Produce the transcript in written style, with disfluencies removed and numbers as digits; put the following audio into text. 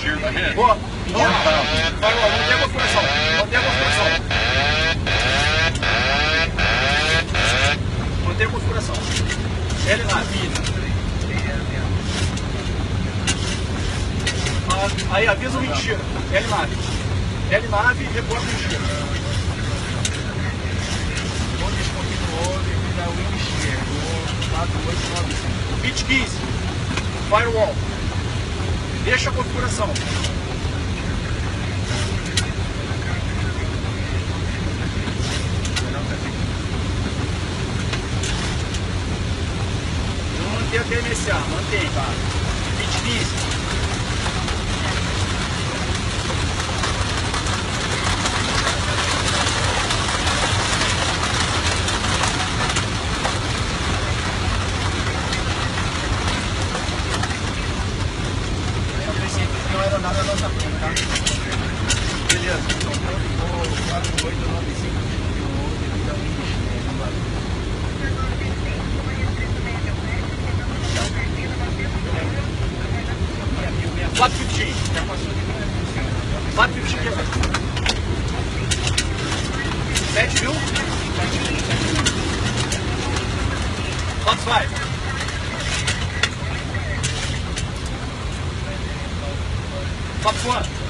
shear ahead. Boa. Vamos lá. Firewall, mantém a configuração. Mantém a configuração. Mantém a configuração. L9. Aí avisa o mentira. L9. L9, reporta mentira. Onde descontinuou devido ao encher do 4895. Bit 15. Firewall. Deixa a configuração. Vamos manter até MSA. Mantém, tá? Bit 15. Não era nada da nossa frente, tá? Beleza. O 4895 descontinuou devido ao encher. 415. Já passou de 415 que é 7 mil? 4-5. Top 1.